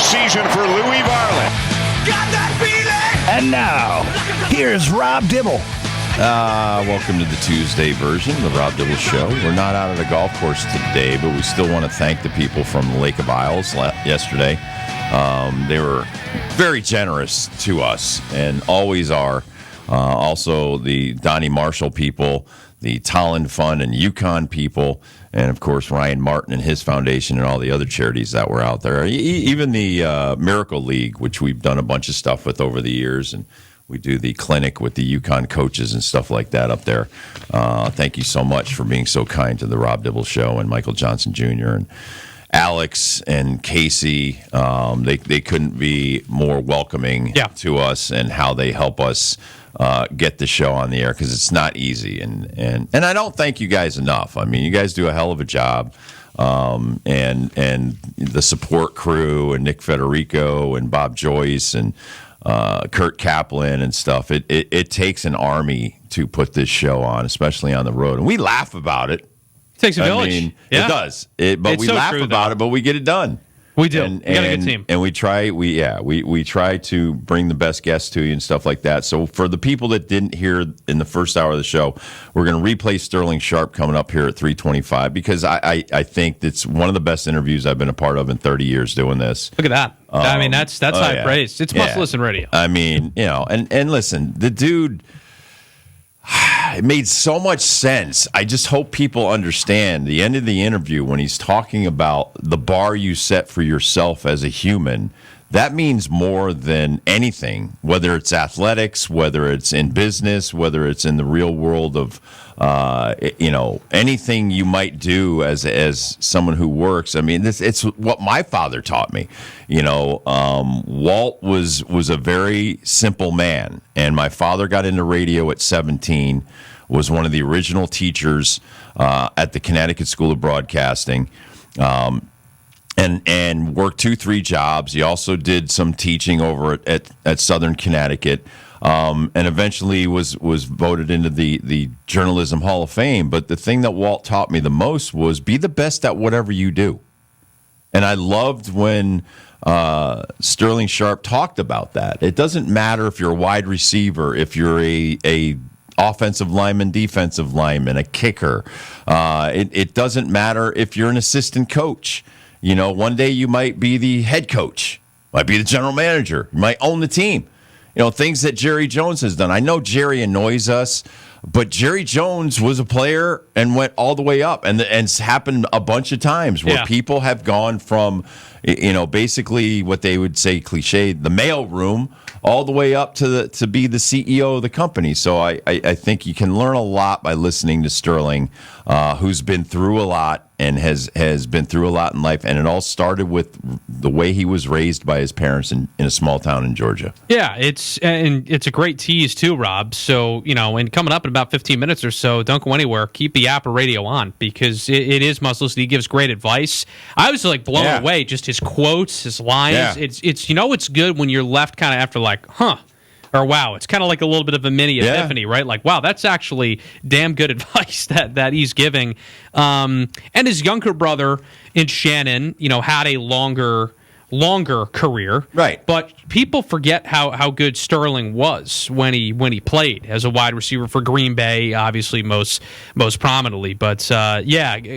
season for Louis Varland. Got that feeling! And now, here's Rob Dibble. Welcome to the Tuesday version of the Rob Dibble Show. We're not out at a golf course today, but we still want to thank the people from the Lake of Isles yesterday. They were very generous to us and always are. Also, the Donny Marshall people, the Tolland Fund and Yukon people, and, of course, Ryan Martin and his foundation and all the other charities that were out there. Even the Miracle League, which we've done a bunch of stuff with over the years, and we do the clinic with the Yukon coaches and stuff like that up there. Thank you so much for being so kind to the Rob Dibble Show and Michael Johnson Jr. and Alex and Casey. They couldn't be more welcoming to us and how they help us get the show on the air, because it's not easy. And I don't thank you guys enough. I mean, you guys do a hell of a job. And the support crew and Nick Federico and Bob Joyce and Kurt Kaplan and stuff. It takes an army to put this show on, especially on the road. And we laugh about it. It takes a village. I mean, it does. But we laugh about it, but we get it done. We do. We got a good team. And we try to bring the best guests to you and stuff like that. So for the people that didn't hear in the first hour of the show, we're going to replay Sterling Sharpe coming up here at 3:25, because I think it's one of the best interviews I've been a part of in 30 years doing this. Look at that. I mean, that's high praise. It's must-listen radio. I mean, and listen, the dude, it made so much sense. I just hope people understand the end of the interview when he's talking about the bar you set for yourself as a human. That means more than anything, whether it's athletics, whether it's in business, whether it's in the real world of, anything you might do as someone who works. I mean, it's what my father taught me. Walt was a very simple man, and my father got into radio at 17, was one of the original teachers at the Connecticut School of Broadcasting. And worked 2-3 jobs. He also did some teaching over at Southern Connecticut, and eventually was voted into the Journalism Hall of Fame. But the thing that Walt taught me the most was be the best at whatever you do. And I loved when Sterling Sharpe talked about that. It doesn't matter if you're a wide receiver, if you're a offensive lineman, defensive lineman, a kicker. It doesn't matter if you're an assistant coach. One day you might be the head coach, might be the general manager, you might own the team. Things that Jerry Jones has done. I know Jerry annoys us, but Jerry Jones was a player and went all the way up. And it's happened a bunch of times where people have gone from, basically what they would say cliche, the mail room, all the way up to be the CEO of the company. So I think you can learn a lot by listening to Sterling, who's been through a lot and has been through a lot in life. And it all started with the way he was raised by his parents in a small town in Georgia. Yeah, it's a great tease too, Rob. So, and coming up in about 15 minutes or so, don't go anywhere. Keep the app or radio on, because it is must-listen. He gives great advice. I was blown away, just his quotes, his lines. Yeah. It's good when you're left kind of after huh, or wow. It's kind of like a little bit of a mini epiphany, right? Wow, that's actually damn good advice that he's giving. And his younger brother in Shannon, had a longer career, right? But people forget how good Sterling was when he played as a wide receiver for Green Bay, obviously most prominently. But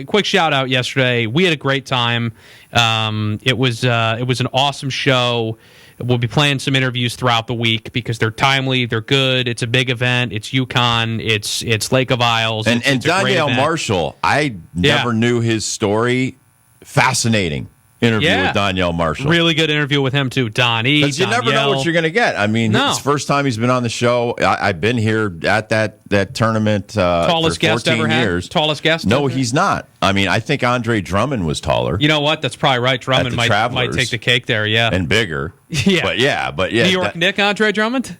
quick shout out yesterday. We had a great time. It was an awesome show. We'll be playing some interviews throughout the week because they're timely, they're good. It's a big event. It's Yukon. It's Lake of Isles. And Danielle Marshall, I never knew his story. Fascinating interview with Danielle Marshall. Really good interview with him too, Donny. Because you never know what you're going to get. I mean, it's the first time he's been on the show. I've been here at that tournament tallest for 14 guest ever years. Had? Tallest guest? No, he's not. I mean, I think Andre Drummond was taller. You know what? That's probably right. Drummond might take the cake there, and bigger. Yeah. But New York Nick, Andre Drummond?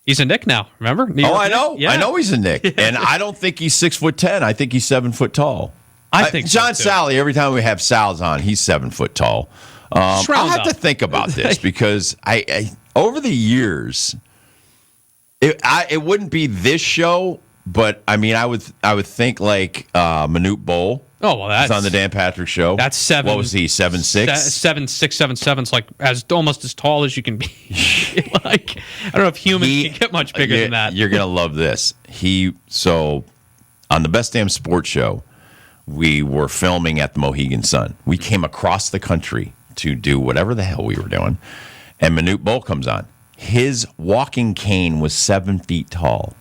He's a Nick now, remember? I know. Yeah. I know he's a Nick. And I don't think he's 6'10". I think he's 7 foot tall. I think John so too. Sally, every time we have Sal's on, he's 7 foot tall. I'll have to think about this because I over the years, it wouldn't be this show, But I mean, I would think like Manute Bol. Oh well, that's on the Dan Patrick Show. That's 7. What was he? 7'6"? 7'6", 7'7". Like almost as tall as you can be. Like I don't know if humans can get much bigger than that. You're gonna love this. So on the Best Damn Sports Show, we were filming at the Mohegan Sun. We came across the country to do whatever the hell we were doing, and Manute Bol comes on. His walking cane was 7 feet tall.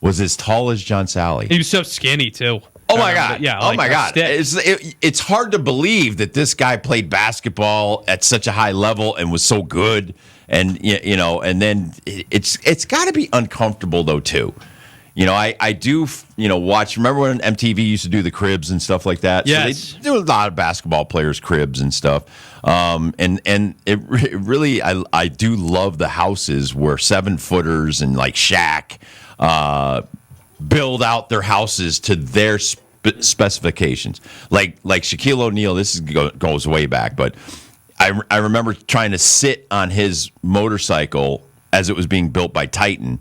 Was as tall as John Sally. He was so skinny too. Oh my God! Yeah. Oh my God! It's hard to believe that this guy played basketball at such a high level and was so good, and and then it's got to be uncomfortable though too. I do watch. Remember when MTV used to do the cribs and stuff like that? Yes. So they do a lot of basketball players' cribs and stuff. And it really, I do love the houses where 7-footers and like Shaq build out their houses to their specifications. Like Shaquille O'Neal, goes way back, but I remember trying to sit on his motorcycle as it was being built by Titan,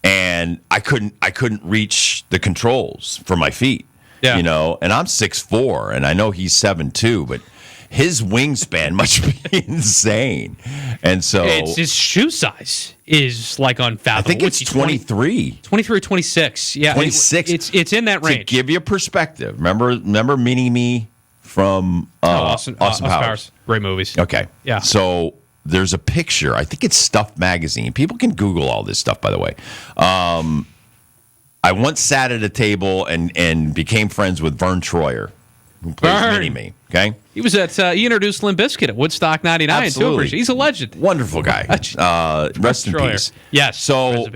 and I couldn't reach the controls for my feet. Yeah. And I'm 6'4", and I know he's 7'2", but his wingspan must be insane. And so his shoe size is like unfathomable. I think it's 23. 23 or 26. Yeah. 26. It's in that range. To give you a perspective, remember Mini-Me from Austin Powers? Great movies. Okay. Yeah. So there's a picture. I think it's Stuff Magazine. People can Google all this stuff, by the way. I once sat at a table and became friends with Vern Troyer, who plays Mini-Me. Okay. He was he introduced Limp Bizkit at Woodstock 99. Absolutely. Too. He's a legend. Wonderful guy. Rest in peace. Yes. So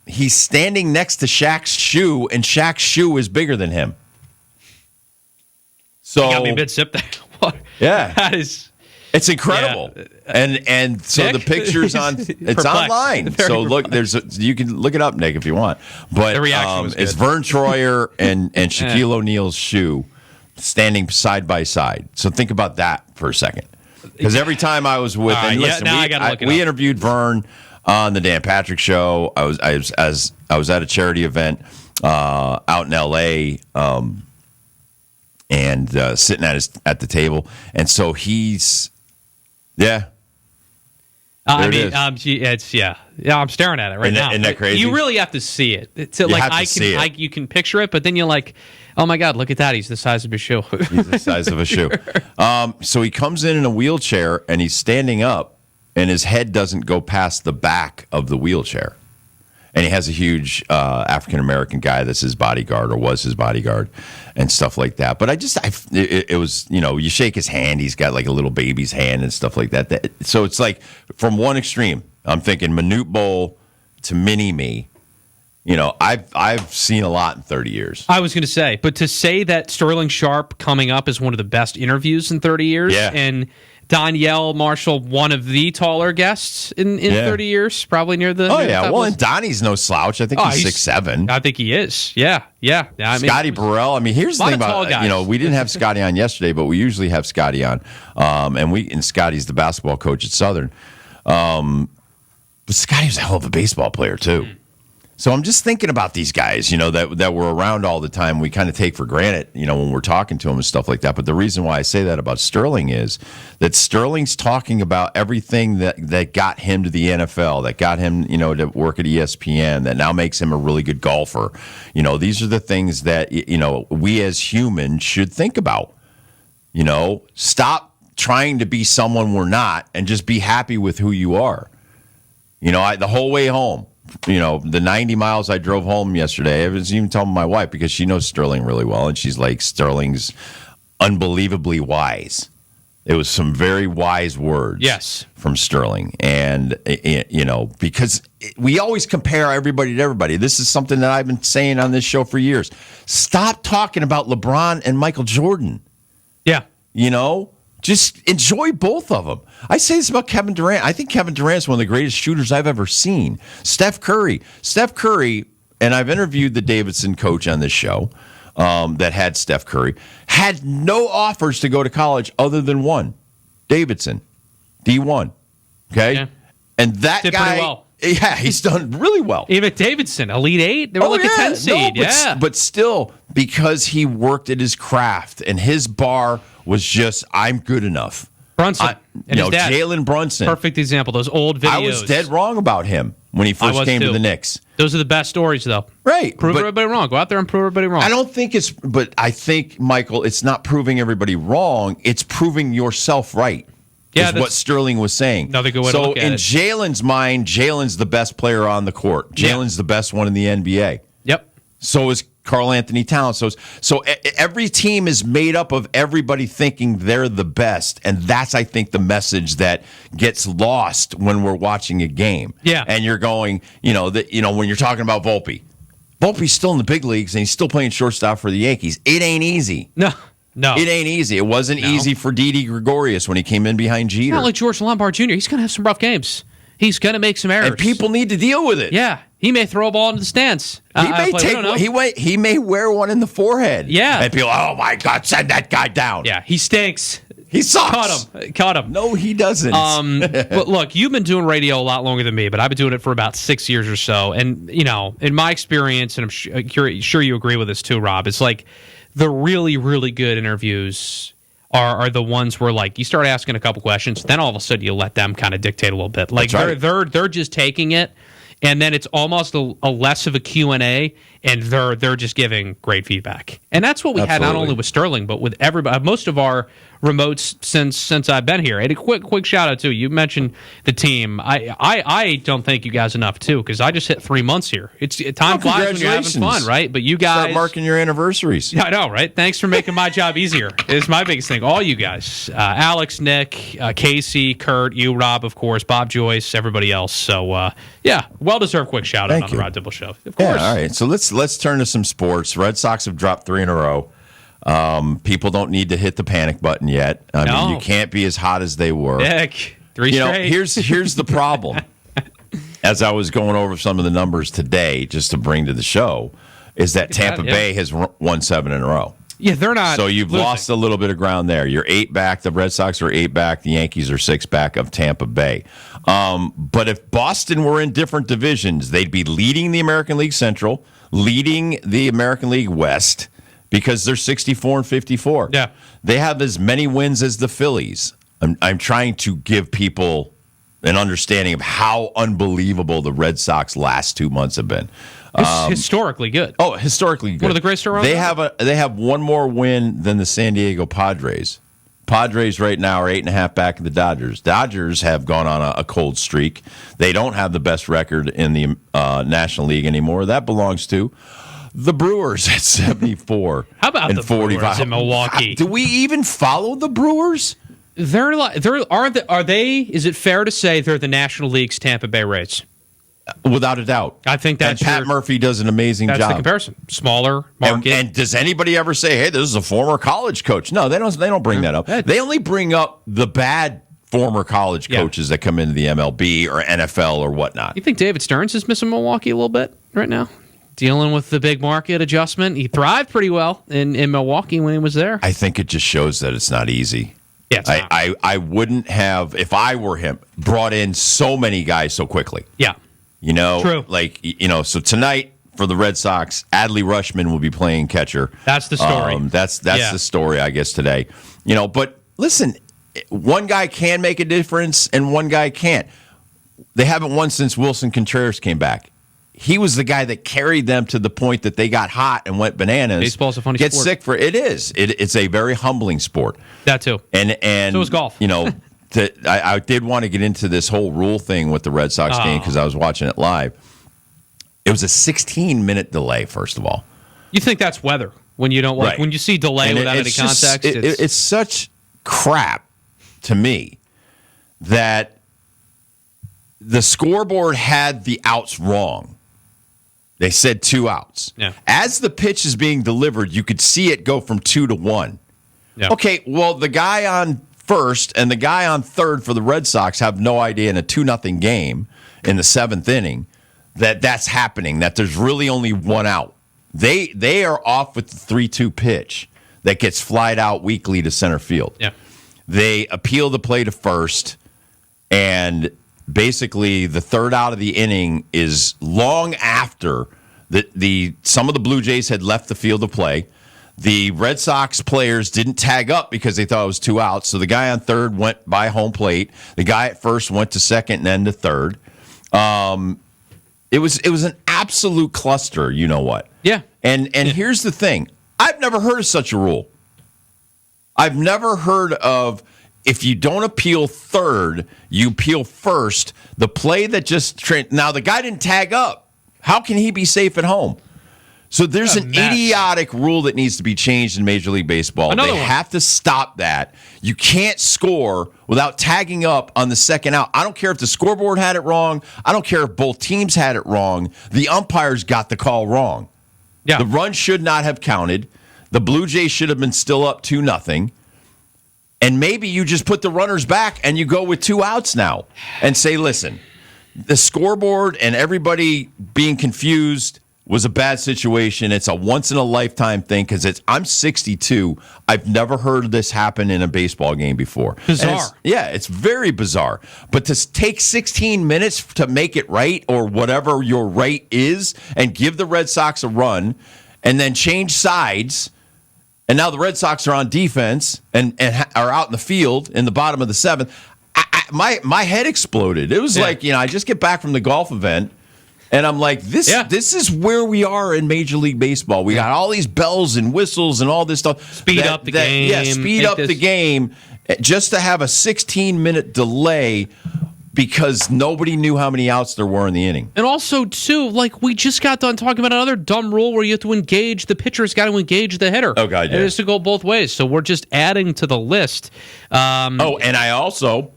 he's standing next to Shaq's shoe, and Shaq's shoe is bigger than him. So you got me mid-sip there. What? Yeah. That is... It's incredible, and so Nick? the picture's on. It's Perplexed. online. Very so look, you can look it up, Nick, if you want. But the reaction was good. It's Vern Troyer and Shaquille O'Neal's shoe standing side by side. So think about that for a second, because every time I was with, and listen, we interviewed Vern on the Dan Patrick Show. I was at a charity event out in L.A. And sitting at the table, and so he's. Yeah. I'm staring at it right now. Isn't that crazy? You really have to see it. You can picture it, but then you're like, oh my God, look at that. He's the size of a shoe. He's the size of a shoe. So he comes in a wheelchair, and he's standing up, and his head doesn't go past the back of the wheelchair. And he has a huge African-American guy that's his bodyguard or was his bodyguard and stuff like that. But it was, you shake his hand. He's got like a little baby's hand and stuff like that. So it's like from one extreme, I'm thinking Manute Bol to Mini-Me. I've seen a lot in 30 years. I was going to say, but to say that Sterling Sharpe coming up is one of the best interviews in 30 years. Yeah. And Danielle Marshall, one of the taller guests in 30 years, probably near the. Oh yeah, well, and Donnie's no slouch. I think he's 6'7". I think he is. Yeah. Scotty Burrell. I mean, here's the thing about we didn't have Scotty on yesterday, but we usually have Scotty on, and Scotty's the basketball coach at Southern, but Scotty was a hell of a baseball player too. So I'm just thinking about these guys, that we're around all the time. We kind of take for granted, when we're talking to them and stuff like that. But the reason why I say that about Sterling is that Sterling's talking about everything that got him to the NFL, that got him, to work at ESPN, that now makes him a really good golfer. These are the things that, we as humans should think about. Stop trying to be someone we're not and just be happy with who you are. The whole way home. The 90 miles I drove home yesterday, I was even telling my wife because she knows Sterling really well, and she's like, Sterling's unbelievably wise. It was some very wise words from Sterling. And, because we always compare everybody to everybody. This is something that I've been saying on this show for years. Stop talking about LeBron and Michael Jordan. Yeah. Just enjoy both of them. I say this about Kevin Durant. I think Kevin Durant is one of the greatest shooters I've ever seen. Steph Curry, and I've interviewed the Davidson coach on this show that had Steph Curry, had no offers to go to college other than one, Davidson, D1. Okay? Yeah. And that did guy pretty well. Yeah, he's done really well. Even Davidson, Elite Eight, they were like a 10 seed. But still, because he worked at his craft and his bar was just, I'm good enough. Brunson. And his dad. Jalen Brunson. Perfect example. Those old videos. I was dead wrong about him when he first came to the Knicks. Those are the best stories, though. Right. Prove everybody wrong. Go out there and prove everybody wrong. I think, Michael, it's not proving everybody wrong. It's proving yourself right. Yeah, is what Sterling was saying. Another good way to look at it. So in Jalen's mind, Jalen's the best player on the court. Jalen's the best one in the NBA. Yep. So is Karl Anthony Towns. So every team is made up of everybody thinking they're the best, and that's, I think, the message that gets lost when we're watching a game. Yeah. And you're going, when you're talking about Volpe. Volpe's still in the big leagues, and he's still playing shortstop for the Yankees. It ain't easy. No. It ain't easy. It wasn't easy for Didi Gregorius when he came in behind Jeter. Not like George Lombard Jr. He's going to have some rough games. He's going to make some errors. And people need to deal with it. Yeah. He may throw a ball into the stands. He may wear one in the forehead. Yeah. And people, oh my God, send that guy down. Yeah, he stinks. He sucks. Caught him. No, he doesn't. But look, you've been doing radio a lot longer than me, but I've been doing it for about 6 years or so. And, in my experience, and I'm sure you agree with this too, Rob, it's like the really, really good interviews are the ones where, like, you start asking a couple questions, then all of a sudden you let them kind of dictate a little bit. Like, they're just taking it, and then it's almost a less of a Q&A, and they're just giving great feedback. And that's what we had not only with Sterling, but with everybody. Most of our remotes since I've been here. And a quick shout out too. You mentioned the team. I don't thank you guys enough too, because I just hit 3 months here. Time flies when you're having fun, right? But you guys start marking your anniversaries. Yeah, I know, right? Thanks for making my job easier. It's my biggest thing. All you guys, Alex, Nick, Casey, Kurt, you, Rob, of course, Bob Joyce, everybody else. So well deserved quick shout out on the Rod Dibble Show. Of course. Yeah, all right. So let's turn to some sports. Red Sox have dropped 3 in a row. People don't need to hit the panic button yet. I mean, you can't be as hot as they were. Heck, 3 straight. Here's the problem. As I was going over some of the numbers today, just to bring to the show, is that Tampa Bay has won 7 in a row. Yeah, they're not. So you've lost a little bit of ground there. You're 8 back. The Red Sox are 8 back. The Yankees are 6 back of Tampa Bay. But if Boston were in different divisions, they'd be leading the American League Central, leading the American League West, because they're 64 and 54. Yeah. They have as many wins as the Phillies. I'm trying to give people an understanding of how unbelievable the Red Sox last 2 months have been. Historically good. Oh, historically good. One of the greatest around. They have one more win than the San Diego Padres. Padres right now are 8.5 back of the Dodgers. Dodgers have gone on a cold streak. They don't have the best record in the National League anymore. That belongs to the Brewers at 74. How about and the 45. Brewers in Milwaukee? Do we even follow the Brewers? Is it fair to say they're the National League's Tampa Bay Rays? Without a doubt. I think that's Pat Murphy does an amazing job. That's the comparison. Smaller market. And does anybody ever say, "Hey, this is a former college coach"? No, they don't bring that up. They only bring up the bad former college coaches that come into the MLB or NFL or whatnot. You think David Stearns is missing Milwaukee a little bit right now? Dealing with the big market adjustment. He thrived pretty well in Milwaukee when he was there. I think it just shows that it's not easy. Yeah, it's not. I wouldn't have, if I were him, brought in so many guys so quickly. Yeah. True. So tonight for the Red Sox, Adley Rutschman will be playing catcher. That's the story. That's the story, I guess, today. But listen, one guy can make a difference and one guy can't. They haven't won since Wilson Contreras came back. He was the guy that carried them to the point that they got hot and went bananas. Baseball's a funny sport. Get sick for it. It is. It's a very humbling sport. That too. And so is golf. I did want to get into this whole rule thing with the Red Sox game because I was watching it live. It was a 16-minute delay, first of all. You think that's weather when you don't when you see delay without any context? It's such crap to me that the scoreboard had the outs wrong. They said 2 outs. Yeah. As the pitch is being delivered, you could see it go from 2 to 1. Yeah. Okay, well, the guy on first and the guy on third for the Red Sox have no idea in a 2-0 game in the 7th inning that's happening, that there's really only 1 out. They are off with the 3-2 pitch that gets flied out weakly to center field. Yeah. They appeal the play to first, and basically the third out of the inning is long after some of the Blue Jays had left the field of play. The Red Sox players didn't tag up because they thought it was 2 outs. So the guy on third went by home plate. The guy at first went to second and then to third. It was an absolute cluster. You know what? Yeah. And here's the thing. I've never heard of such a rule. I've never heard of, if you don't appeal third, you appeal first. The play that now the guy didn't tag up. How can he be safe at home? So there's an idiotic rule that needs to be changed in Major League Baseball. They have to stop that. You can't score without tagging up on the second out. I don't care if the scoreboard had it wrong. I don't care if both teams had it wrong. The umpires got the call wrong. Yeah. The run should not have counted. The Blue Jays should have been still up 2-0. And maybe you just put the runners back and you go with 2 outs now and say, listen, the scoreboard and everybody being confused was a bad situation. It's a once-in-a-lifetime thing because I'm 62. I've never heard this happen in a baseball game before. Bizarre. It's very bizarre. But to take 16 minutes to make it right, or whatever your right is, and give the Red Sox a run, and then change sides, and now the Red Sox are on defense and are out in the field in the bottom of the 7th, my head exploded. It was like, I just get back from the golf event, and I'm like, this is where we are in Major League Baseball. We got all these bells and whistles and all this stuff. Speed up the game. Yeah, speed up the game just to have a 16-minute delay because nobody knew how many outs there were in the inning. And also, too, we just got done talking about another dumb rule where you have to engage, the pitcher's got to engage the hitter. Oh, God, yeah. It has to go both ways. So we're just adding to the list. And I also,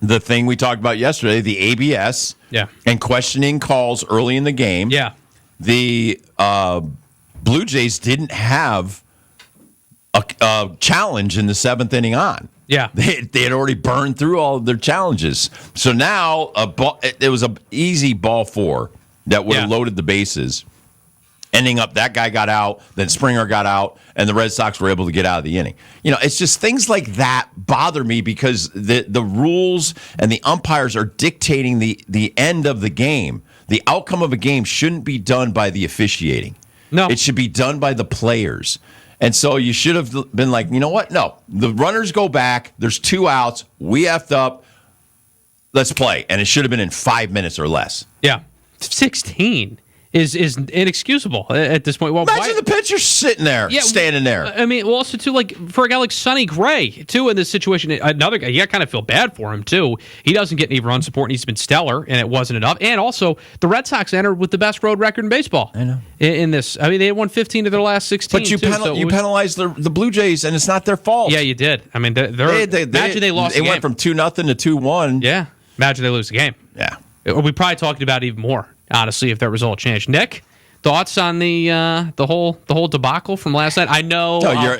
the thing we talked about yesterday, the ABS. Yeah. And questioning calls early in the game. Yeah. The Blue Jays didn't have a challenge in the 7th inning on. Yeah. They had already burned through all of their challenges. So now it was an easy ball 4 that would have loaded the bases. Ending up, that guy got out, then Springer got out, and the Red Sox were able to get out of the inning. It's just things like that bother me because the rules and the umpires are dictating the end of the game. The outcome of a game shouldn't be done by the officiating. No. It should be done by the players. And so you should have been like, you know what? No, the runners go back. There's 2 outs. We effed up. Let's play. And it should have been in 5 minutes or less. Yeah. 16 is inexcusable at this point. Well, imagine the pitcher sitting there, standing there. I mean, also, too, for a guy like Sonny Gray, too, in this situation, another guy, you kind of feel bad for him, too. He doesn't get any run support, and he's been stellar, and it wasn't enough. And also, the Red Sox entered with the best road record in baseball. I know. In this. I mean, they won 15 of their last 16. But you penalized the Blue Jays, and it's not their fault. Yeah, you did. I mean, imagine they lost the game. They went from 2-0 to 2-1. Yeah. Imagine they lose the game. Yeah. We probably talked about it even more, honestly, if that result changed. Nick, thoughts on the whole debacle from last night? I know. No,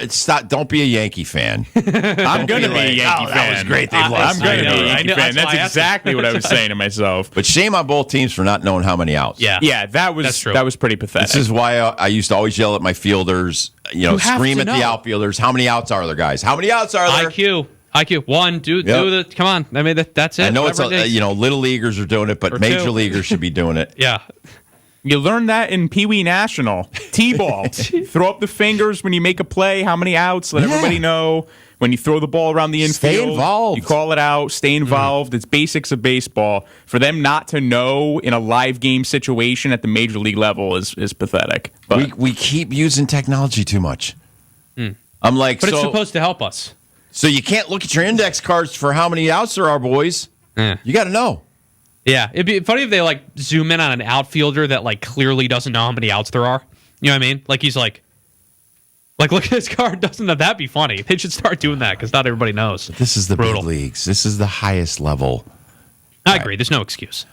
don't be a Yankee fan. I'm going to be a Yankee fan. That was great. They lost. I'm going to be a Yankee fan. That's exactly what I was saying to myself. But shame on both teams for not knowing how many outs. Yeah, that was pretty pathetic. This is why I used to always yell at my fielders, scream at the outfielders. How many outs are there, guys? How many outs are there? IQ. One, do the. Come on. I mean, that's it. I know it's little leaguers are doing it, but major leaguers should be doing it. Yeah. You learn that in Pee Wee National. T-ball. Throw up the fingers when you make a play. How many outs? Let everybody know. When you throw the ball around the infield, stay involved. You call it out. Stay involved. It's basics of baseball. For them not to know in a live game situation at the major league level is pathetic. But we keep using technology too much. I'm like, but it's supposed to help us. So you can't look at your index cards for how many outs there are, boys. You got to know. Yeah, it'd be funny if they zoom in on an outfielder that clearly doesn't know how many outs there are. You know what I mean? He's look at his card. Doesn't that be funny? They should start doing that because not everybody knows. This is the big leagues. This is the highest level. I agree. There's no excuse.